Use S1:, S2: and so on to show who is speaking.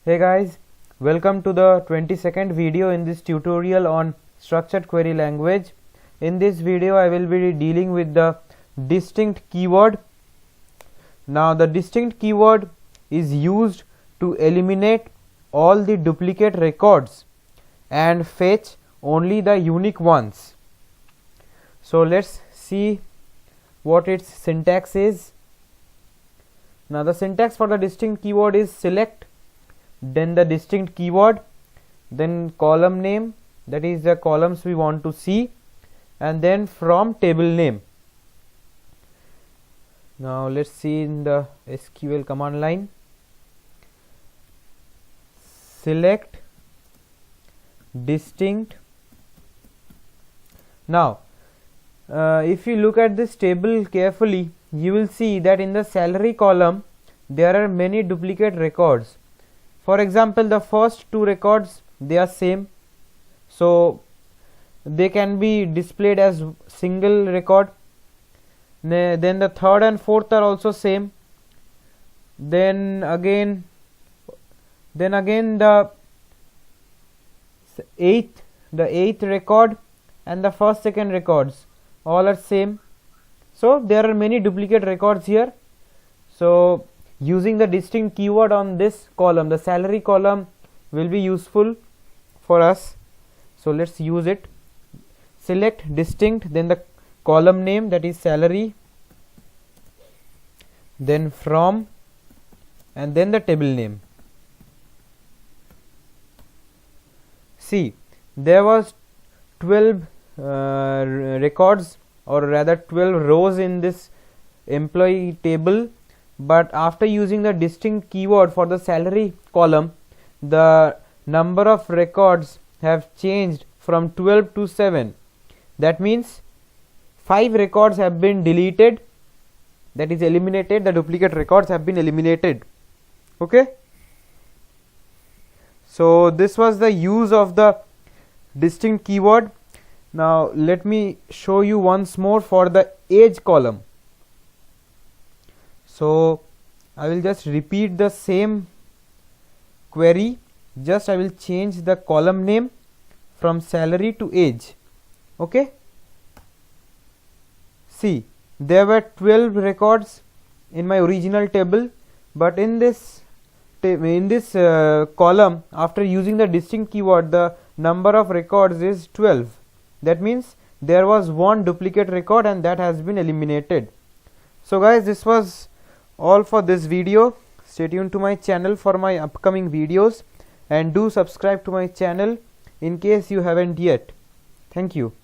S1: Hey guys, welcome to the 22nd video in this tutorial on structured query language. In this video I will be dealing with the distinct keyword. Now the distinct keyword is used to eliminate all the duplicate records and fetch only the unique ones. So let's see what its syntax is. Now the syntax for the distinct keyword is select, then the distinct keyword, then column name, that is the columns we want to see, and then from table name. Now let's see in the SQL command line. Select distinct. Now if you look at this table carefully, you will see that in the salary column there are many duplicate records. For example, the first two records, they are same, so they can be displayed as single record. Then the third and fourth are also same. Then again the eighth record and the first second records all are same. So there are many duplicate records here. So using the distinct keyword on this column, the salary column, will be useful for us. So let's use it. Select distinct, then the column name, that is salary, then from, and then the table name. See, there was 12 records, or rather 12 rows in this employee table, but after using the distinct keyword for the salary column, the number of records have changed from 12 to 7. That means 5 records have been deleted, that is eliminated. The duplicate records have been eliminated. Okay, so this was the use of the distinct keyword. Now let me show you once more for the age column. So I will just repeat the same query, just I will change the column name from salary to age. Okay, see, there were 12 records in my original table, but in this column, after using the distinct keyword, the number of records is 12. That means there was one duplicate record and that has been eliminated. So guys, this was all for this video. Stay tuned to my channel for my upcoming videos, and do subscribe to my channel in case you haven't yet. Thank you.